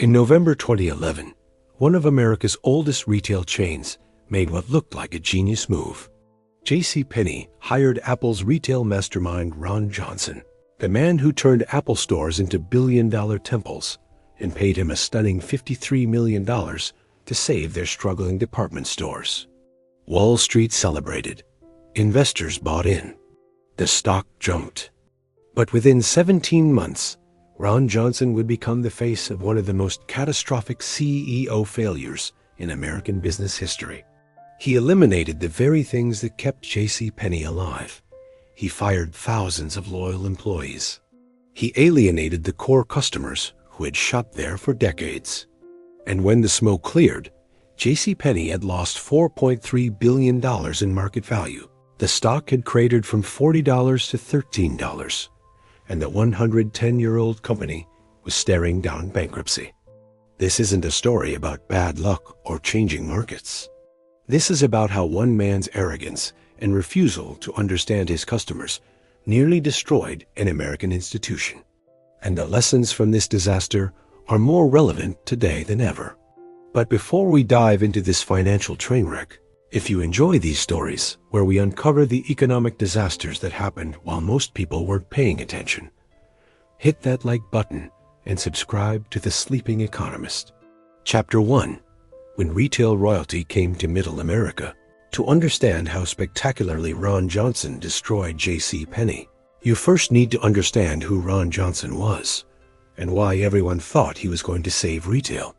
In November 2011, one of America's oldest retail chains made what looked like a genius move. JCPenney hired Apple's retail mastermind Ron Johnson, the man who turned Apple stores into billion-dollar temples, and paid him a stunning $53 million to save their struggling department stores. Wall Street celebrated. Investors bought in. The stock jumped. But within 17 months, Ron Johnson would become the face of one of the most catastrophic CEO failures in American business history. He eliminated the very things that kept JCPenney alive. He fired thousands of loyal employees. He alienated the core customers who had shopped there for decades. And when the smoke cleared, JCPenney had lost $4.3 billion in market value. The stock had cratered from $40 to $13, and the 110-year-old company was staring down bankruptcy. This isn't a story about bad luck or changing markets. This is about how one man's arrogance and refusal to understand his customers nearly destroyed an American institution. And the lessons from this disaster are more relevant today than ever. But before we dive into this financial train wreck, if you enjoy these stories where we uncover the economic disasters that happened while most people weren't paying attention, hit that like button and subscribe to The Sleeping Economist. Chapter 1. When Retail Royalty Came to Middle America. To understand how spectacularly Ron Johnson destroyed JCPenney, you first need to understand who Ron Johnson was and why everyone thought he was going to save retail.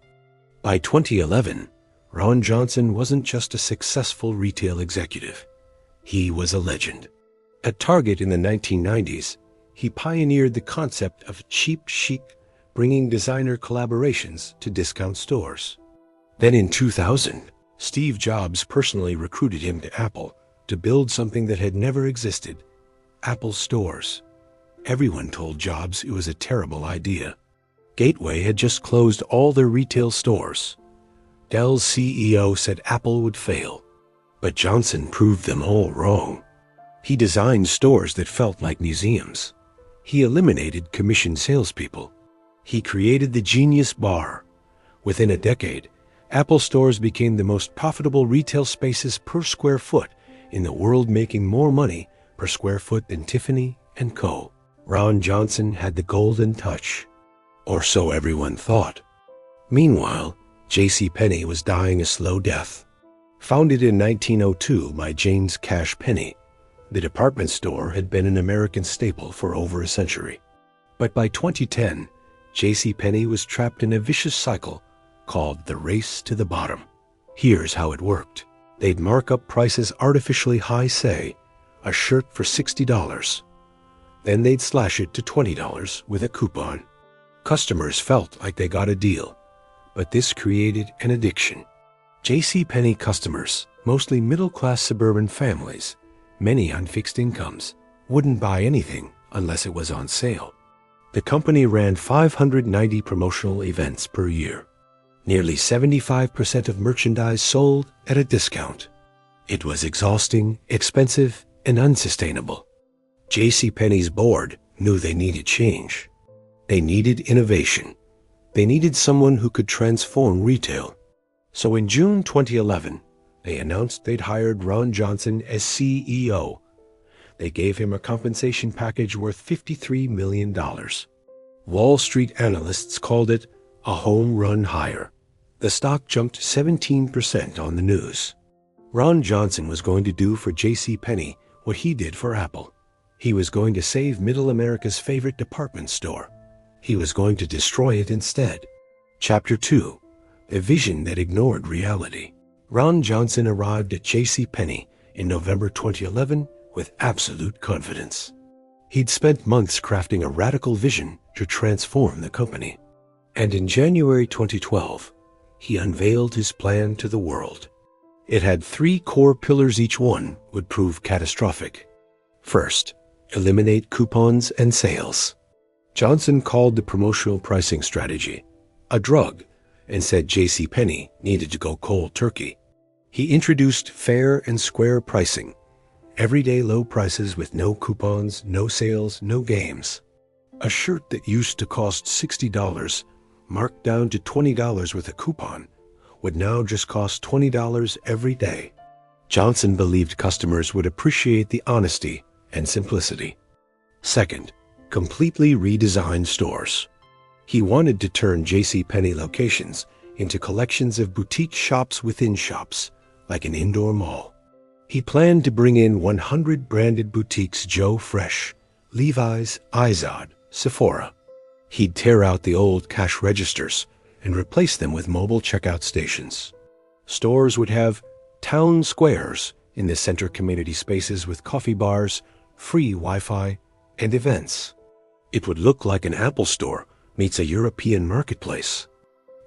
By 2011, Ron Johnson wasn't just a successful retail executive. He was a legend. At Target in the 1990s, he pioneered the concept of cheap chic, bringing designer collaborations to discount stores. Then in 2000, Steve Jobs personally recruited him to Apple to build something that had never existed: Apple stores. Everyone told Jobs it was a terrible idea. Gateway had just closed all their retail stores. Dell's CEO said Apple would fail, but Johnson proved them all wrong. He designed stores that felt like museums. He eliminated commissioned salespeople. He created the Genius Bar. Within a decade, Apple stores became the most profitable retail spaces per square foot in the world, making more money per square foot than Tiffany & Co. Ron Johnson had the golden touch, or so everyone thought. Meanwhile, JCPenney was dying a slow death. Founded in 1902 by James Cash Penney, the department store had been an American staple for over a century. But by 2010, JCPenney was trapped in a vicious cycle called the race to the bottom. Here's how it worked. They'd mark up prices artificially high, say, a shirt for $60. Then they'd slash it to $20 with a coupon. Customers felt like they got a deal, but this created an addiction. JCPenney customers, mostly middle-class suburban families, many on fixed incomes, wouldn't buy anything unless it was on sale. The company ran 590 promotional events per year. Nearly 75% of merchandise sold at a discount. It was exhausting, expensive, and unsustainable. JCPenney's board knew they needed change. They needed innovation. They needed someone who could transform retail. So in June 2011, they announced they'd hired Ron Johnson as CEO. They gave him a compensation package worth $53 million. Wall Street analysts called it a home run hire. The stock jumped 17% on the news. Ron Johnson was going to do for JCPenney what he did for Apple. He was going to save Middle America's favorite department store. He was going to destroy it instead. Chapter 2. A vision that ignored reality. Ron Johnson arrived at JCPenney in November 2011 with absolute confidence. He'd spent months crafting a radical vision to transform the company. And in January 2012, he unveiled his plan to the world. It had 3 core pillars, each one would prove catastrophic. First, eliminate coupons and sales. Johnson called the promotional pricing strategy a drug and said JCPenney needed to go cold turkey. He introduced fair and square pricing, everyday low prices with no coupons, no sales, no games. A shirt that used to cost $60 marked down to $20 with a coupon, would now just cost $20 every day. Johnson believed customers would appreciate the honesty and simplicity. Second, completely redesigned stores. He wanted to turn JCPenney locations into collections of boutique shops within shops, like an indoor mall. He planned to bring in 100 branded boutiques: Joe Fresh, Levi's, Izod, Sephora. He'd tear out the old cash registers and replace them with mobile checkout stations. Stores would have town squares in the center community spaces with coffee bars, free Wi-Fi, and events. It would look like an Apple store meets a European marketplace.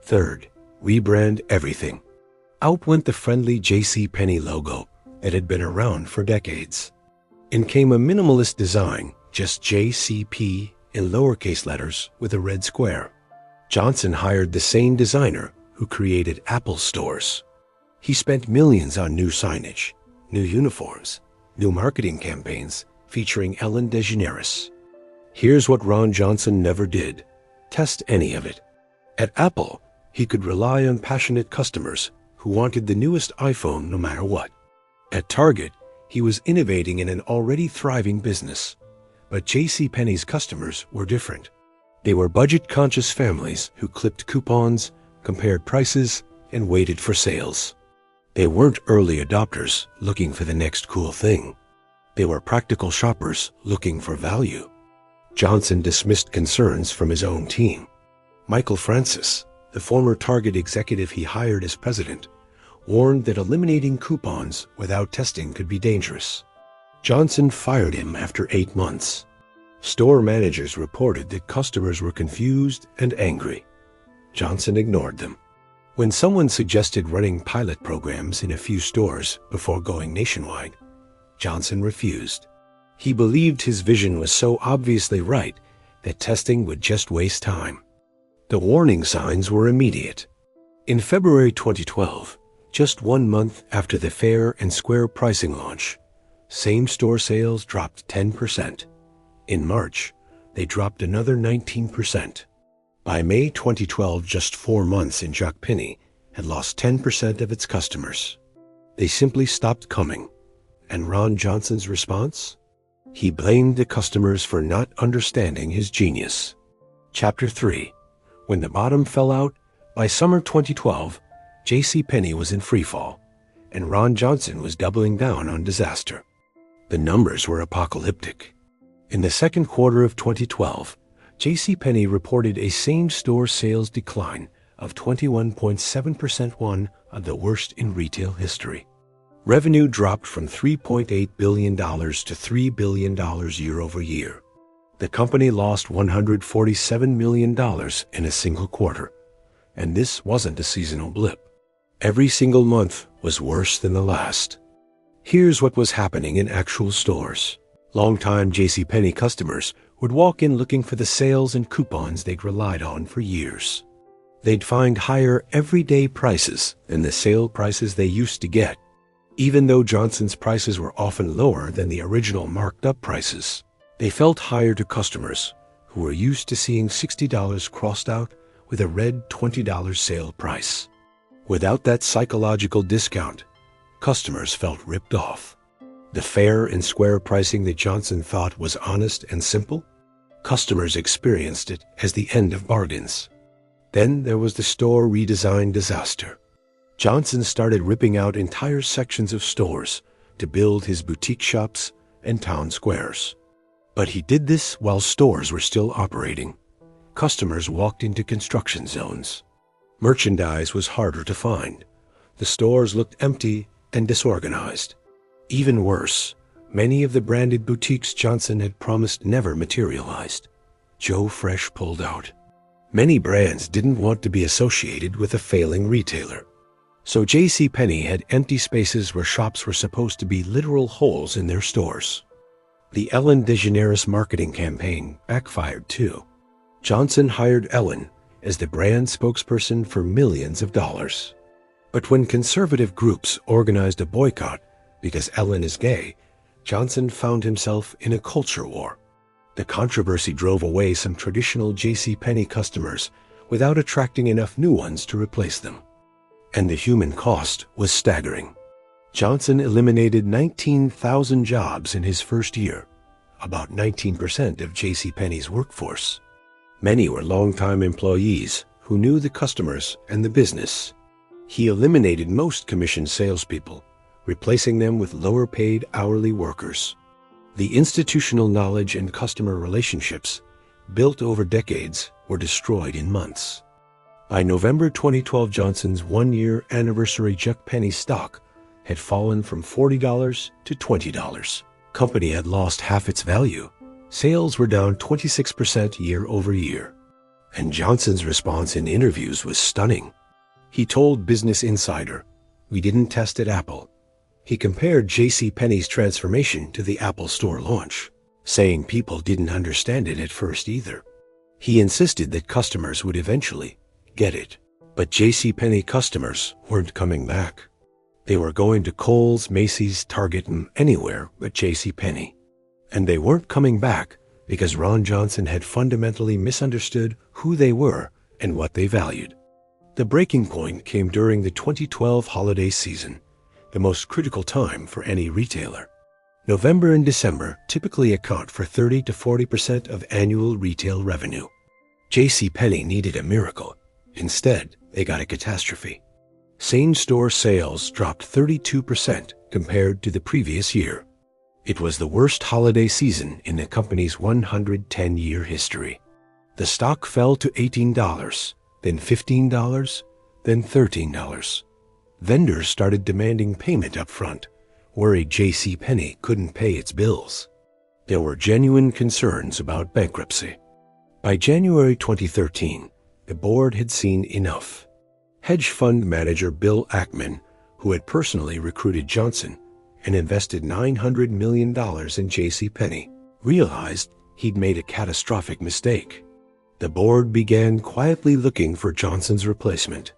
Third, rebrand everything. Out went the friendly JCPenney logo that had been around for decades. In came a minimalist design, just JCP in lowercase letters with a red square. Johnson hired the same designer who created Apple stores. He spent millions on new signage, new uniforms, new marketing campaigns featuring Ellen DeGeneres. Here's what Ron Johnson never did: test any of it. At Apple, he could rely on passionate customers who wanted the newest iPhone no matter what. At Target, he was innovating in an already thriving business. But JCPenney's customers were different. They were budget-conscious families who clipped coupons, compared prices, and waited for sales. They weren't early adopters looking for the next cool thing. They were practical shoppers looking for value. Johnson dismissed concerns from his own team. Michael Francis, the former Target executive he hired as president, warned that eliminating coupons without testing could be dangerous. Johnson fired him after 8 months. Store managers reported that customers were confused and angry. Johnson ignored them. When someone suggested running pilot programs in a few stores before going nationwide, Johnson refused. He believed his vision was so obviously right that testing would just waste time. The warning signs were immediate. In February 2012, just 1 month after the fair and square pricing launch, same-store sales dropped 10%. In March, they dropped another 19%. By May 2012, just 4 months in JCPenney had lost 10% of its customers. They simply stopped coming. And Ron Johnson's response? He blamed the customers for not understanding his genius. Chapter 3. When the bottom fell out, by summer 2012, JCPenney was in freefall, and Ron Johnson was doubling down on disaster. The numbers were apocalyptic. In the second quarter of 2012, JCPenney reported a same-store sales decline of 21.7%, one of the worst in retail history. Revenue dropped from $3.8 billion to $3 billion year over year. The company lost $147 million in a single quarter, and this wasn't a seasonal blip. Every single month was worse than the last. Here's what was happening in actual stores. Longtime JCPenney customers would walk in looking for the sales and coupons they'd relied on for years. They'd find higher everyday prices than the sale prices they used to get, even though Johnson's prices were often lower than the original marked-up prices. They felt higher to customers who were used to seeing $60 crossed out with a red $20 sale price. Without that psychological discount, customers felt ripped off. The fair and square pricing that Johnson thought was honest and simple, customers experienced it as the end of bargains. Then there was the store redesign disaster. Johnson started ripping out entire sections of stores to build his boutique shops and town squares. But he did this while stores were still operating. Customers walked into construction zones. Merchandise was harder to find. The stores looked empty and disorganized. Even worse, many of the branded boutiques Johnson had promised never materialized. Joe Fresh pulled out. Many brands didn't want to be associated with a failing retailer. So JCPenney had empty spaces where shops were supposed to be literal holes in their stores. The Ellen DeGeneres marketing campaign backfired too. Johnson hired Ellen as the brand spokesperson for millions of dollars. But when conservative groups organized a boycott because Ellen is gay, Johnson found himself in a culture war. The controversy drove away some traditional JCPenney customers without attracting enough new ones to replace them. And the human cost was staggering. Johnson eliminated 19,000 jobs in his first year, about 19% of JCPenney's workforce. Many were longtime employees who knew the customers and the business. He eliminated most commissioned salespeople, replacing them with lower-paid hourly workers. The institutional knowledge and customer relationships, built over decades, were destroyed in months. By November 2012, Johnson's one-year anniversary JCPenney stock had fallen from $40 to $20. Company had lost half its value. Sales were down 26% year over year. And Johnson's response in interviews was stunning. He told Business Insider, "We didn't test at Apple." He compared JCPenney's transformation to the Apple Store launch, saying people didn't understand it at first either. He insisted that customers would eventually get it. But JCPenney customers weren't coming back. They were going to Kohl's, Macy's, Target, and anywhere but JCPenney. And they weren't coming back because Ron Johnson had fundamentally misunderstood who they were and what they valued. The breaking point came during the 2012 holiday season, the most critical time for any retailer. November and December typically account for 30 to 40% of annual retail revenue. JCPenney needed a miracle. Instead, they got a catastrophe. Same-store sales dropped 32% compared to the previous year. It was the worst holiday season in the company's 110-year history. The stock fell to $18, then $15, then $13. Vendors started demanding payment up front, worried JCPenney couldn't pay its bills. There were genuine concerns about bankruptcy. By January 2013, the board had seen enough. Hedge fund manager Bill Ackman, who had personally recruited Johnson and invested $900 million in JCPenney, realized he'd made a catastrophic mistake. The board began quietly looking for Johnson's replacement.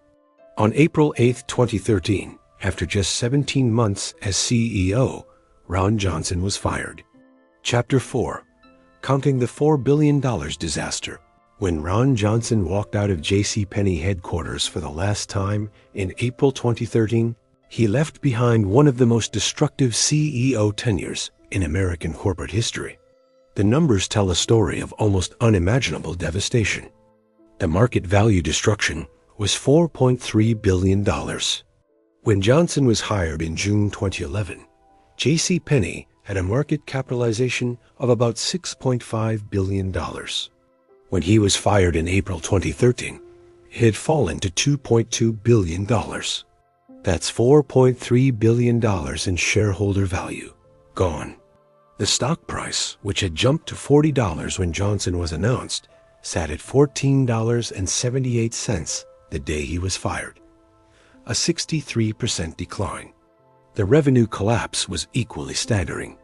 On April 8, 2013, after just 17 months as CEO, Ron Johnson was fired. Chapter 4. Counting the $4 billion disaster. When Ron Johnson walked out of JCPenney headquarters for the last time in April 2013, he left behind one of the most destructive CEO tenures in American corporate history. The numbers tell a story of almost unimaginable devastation. The market value destruction was $4.3 billion. When Johnson was hired in June 2011, JCPenney had a market capitalization of about $6.5 billion. When he was fired in April 2013, it had fallen to $2.2 billion. That's $4.3 billion in shareholder value gone. The stock price, which had jumped to $40 when Johnson was announced, sat at $14.78 the day he was fired, a 63% decline. The revenue collapse was equally staggering.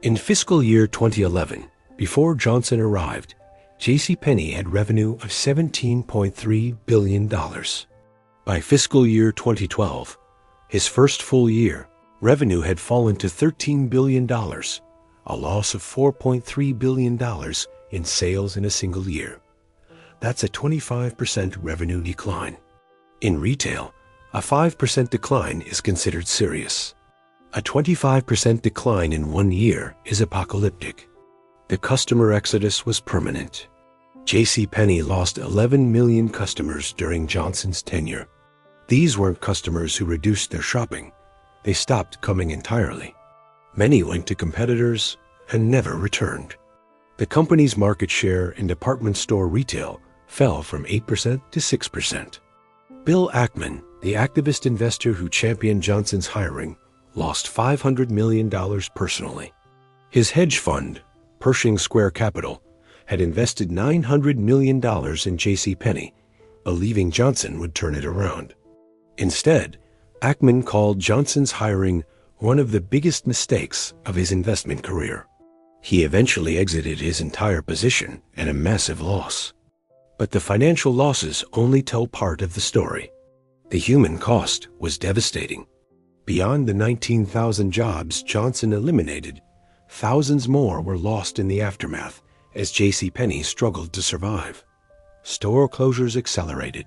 In fiscal year 2011, before Johnson arrived, JCPenney had revenue of $17.3 billion. By fiscal year 2012, his first full year, revenue had fallen to $13 billion, a loss of $4.3 billion in sales in a single year. That's a 25% revenue decline. In retail, a 5% decline is considered serious. A 25% decline in 1 year is apocalyptic. The customer exodus was permanent. JCPenney lost 11 million customers during Johnson's tenure. These weren't customers who reduced their shopping. They stopped coming entirely. Many went to competitors and never returned. The company's market share in department store retail fell from 8% to 6%. Bill Ackman, the activist investor who championed Johnson's hiring, lost $500 million personally. His hedge fund, Pershing Square Capital, had invested $900 million in JCPenney, believing Johnson would turn it around. Instead, Ackman called Johnson's hiring one of the biggest mistakes of his investment career. He eventually exited his entire position at a massive loss. But the financial losses only tell part of the story. The human cost was devastating. Beyond the 19,000 jobs Johnson eliminated, thousands more were lost in the aftermath as JCPenney struggled to survive. store closures accelerated.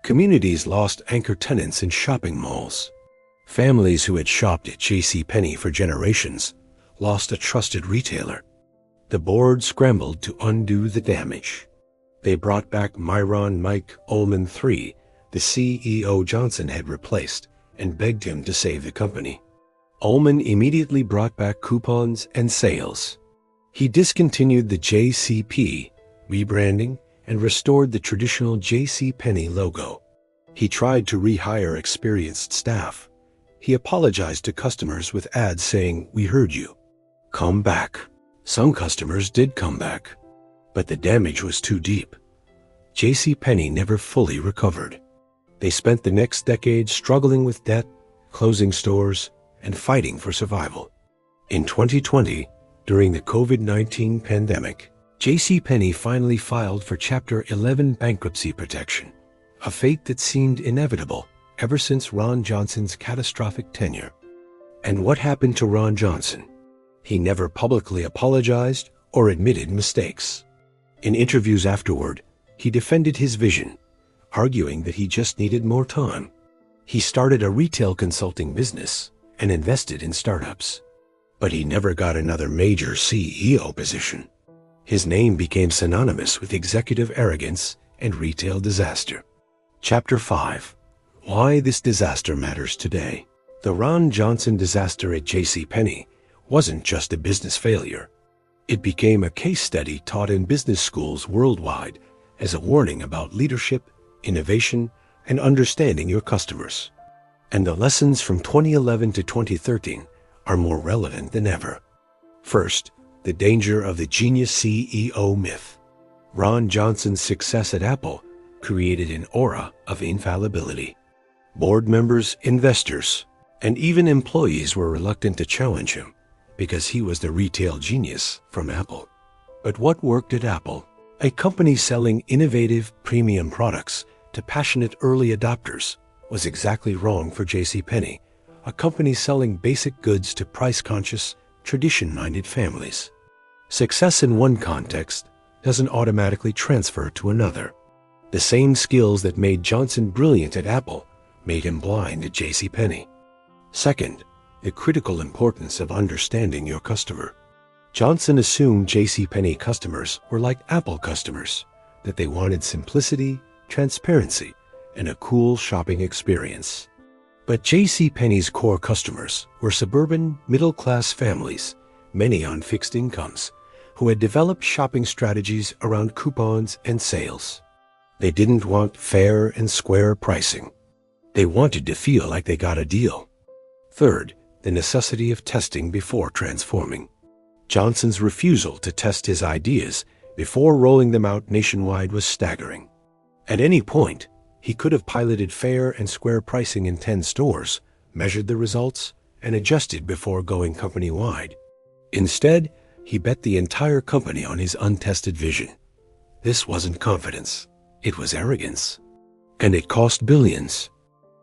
Communities lost anchor tenants in shopping malls. Families who had shopped at JCPenney for generations lost a trusted retailer. The board scrambled to undo the damage. They brought back Myron Mike Ullman III, the CEO Johnson had replaced, and begged him to save the company. Ullman immediately brought back coupons and sales. He discontinued the JCP, rebranding, and restored the traditional JCPenney logo. He tried to rehire experienced staff. He apologized to customers with ads saying, "We heard you. Come back." Some customers did come back, but the damage was too deep. JCPenney never fully recovered. They spent the next decade struggling with debt, closing stores, and fighting for survival. In 2020, during the COVID-19 pandemic, JCPenney finally filed for Chapter 11 bankruptcy protection, a fate that seemed inevitable ever since Ron Johnson's catastrophic tenure. And what happened to Ron Johnson? He never publicly apologized or admitted mistakes. In interviews afterward, he defended his vision, arguing that he just needed more time. He started a retail consulting business and invested in startups. But he never got another major CEO position. His name became synonymous with executive arrogance and retail disaster. Chapter 5. Why this disaster matters today. The Ron Johnson disaster at JCPenney wasn't just a business failure. It became a case study taught in business schools worldwide as a warning about leadership, innovation, and understanding your customers. And the lessons from 2011 to 2013 are more relevant than ever. First, the danger of the genius CEO myth. Ron Johnson's success at Apple created an aura of infallibility. Board members, investors, and even employees were reluctant to challenge him because he was the retail genius from Apple. But what worked at Apple? A company selling innovative premium products to passionate early adopters was exactly wrong for JCPenney, a company selling basic goods to price-conscious, tradition-minded families. Success in one context doesn't automatically transfer to another. The same skills that made Johnson brilliant at Apple made him blind at JCPenney. Second, the critical importance of understanding your customer. Johnson assumed JCPenney customers were like Apple customers, that they wanted simplicity, transparency, and a cool shopping experience. But JCPenney's core customers were suburban, middle-class families, many on fixed incomes, who had developed shopping strategies around coupons and sales. They didn't want fair and square pricing. They wanted to feel like they got a deal. Third, the necessity of testing before transforming. Johnson's refusal to test his ideas before rolling them out nationwide was staggering. At any point, he could have piloted fair and square pricing in 10 stores, measured the results, and adjusted before going company-wide. Instead, he bet the entire company on his untested vision. This wasn't confidence. It was arrogance. And it cost billions.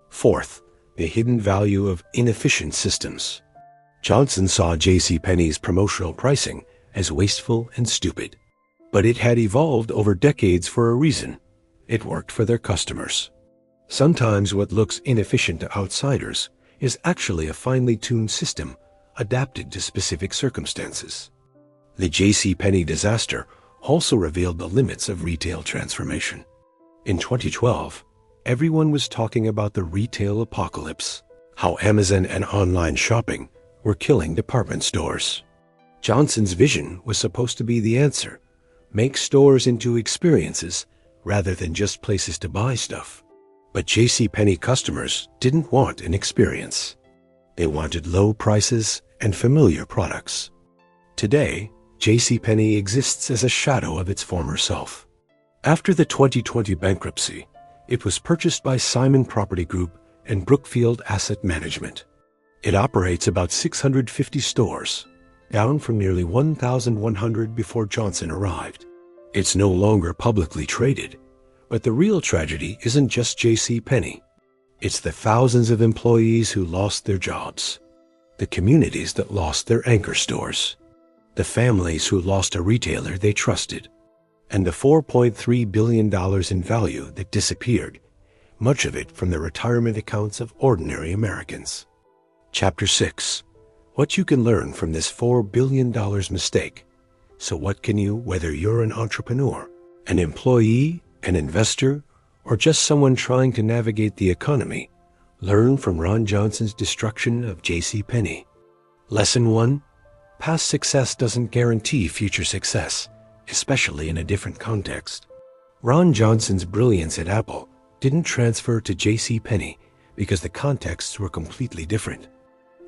Fourth, the hidden value of inefficient systems. Johnson saw JCPenney's promotional pricing as wasteful and stupid. But it had evolved over decades for a reason. It worked for their customers. Sometimes what looks inefficient to outsiders is actually a finely tuned system adapted to specific circumstances. The JCPenney disaster also revealed the limits of retail transformation. In 2012, everyone was talking about the retail apocalypse, how Amazon and online shopping were killing department stores. Johnson's vision was supposed to be the answer: make stores into experiences rather than just places to buy stuff. But JCPenney customers didn't want an experience. They wanted low prices and familiar products. Today, JCPenney exists as a shadow of its former self. After the 2020 bankruptcy, it was purchased by Simon Property Group and Brookfield Asset Management. It operates about 650 stores, down from nearly 1,100 before Johnson arrived. It's no longer publicly traded, but the real tragedy isn't just JCPenney. It's the thousands of employees who lost their jobs, the communities that lost their anchor stores, the families who lost a retailer they trusted, and the $4.3 billion in value that disappeared, much of it from the retirement accounts of ordinary Americans. Chapter 6. What you can learn from this $4 billion mistake. So what can you, whether you're an entrepreneur, an employee, an investor, or just someone trying to navigate the economy, learn from Ron Johnson's destruction of JCPenney? Lesson 1. Past success doesn't guarantee future success, especially in a different context. Ron Johnson's brilliance at Apple didn't transfer to JCPenney because the contexts were completely different.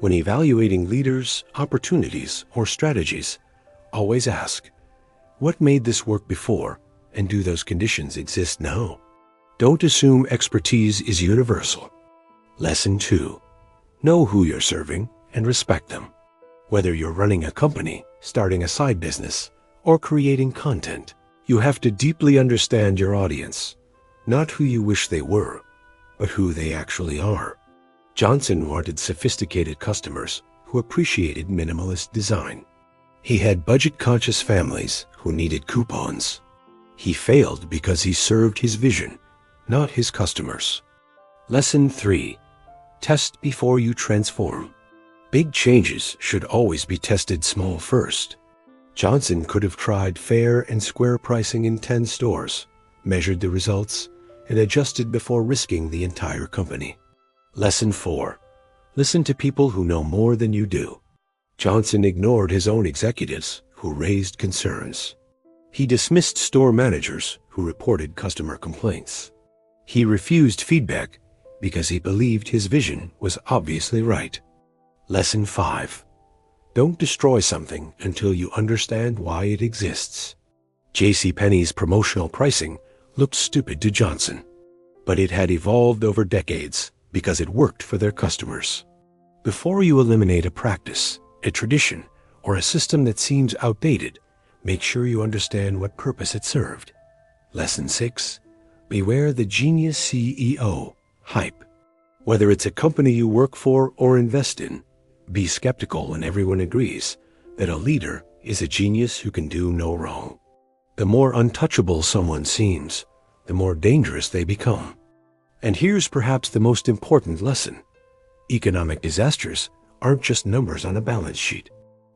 When evaluating leaders, opportunities, or strategies, always ask, what made this work before, and do those conditions exist now? Don't assume expertise is universal. Lesson 2. Know who you're serving and respect them. Whether you're running a company, starting a side business, or creating content, you have to deeply understand your audience, not who you wish they were, but who they actually are. Johnson wanted sophisticated customers who appreciated minimalist design. He had budget-conscious families who needed coupons. He failed because he served his vision, not his customers. Lesson 3. Test before you transform. Big changes should always be tested small first. Johnson could have tried fair and square pricing in 10 stores, measured the results, and adjusted before risking the entire company. Lesson 4. Listen to people who know more than you do. Johnson ignored his own executives who raised concerns. He dismissed store managers who reported customer complaints. He refused feedback because he believed his vision was obviously right. Lesson 5. Don't destroy something until you understand why it exists. JCPenney's promotional pricing looked stupid to Johnson, but it had evolved over decades because it worked for their customers. Before you eliminate a practice, a tradition, or a system that seems outdated, make sure you understand what purpose it served. Lesson 6. Beware the genius CEO hype. Whether it's a company you work for or invest in, be skeptical when everyone agrees that a leader is a genius who can do no wrong. The more untouchable someone seems, the more dangerous they become. And here's perhaps the most important lesson. Economic disasters aren't just numbers on a balance sheet.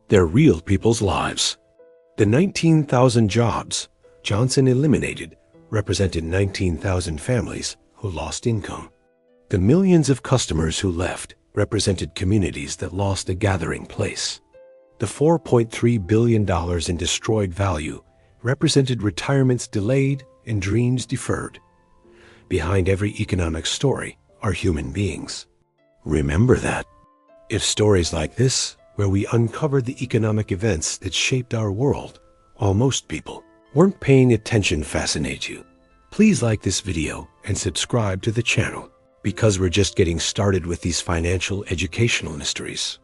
They're real people's lives. The 19,000 jobs Johnson eliminated represented 19,000 families who lost income. The millions of customers who left represented communities that lost a gathering place. The $4.3 billion in destroyed value represented retirements delayed and dreams deferred. Behind every economic story are human beings. Remember that. If stories like this, where we uncover the economic events that shaped our world, while most people weren't paying attention, fascinate you, please like this video and subscribe to the channel, because we're just getting started with these financial educational mysteries.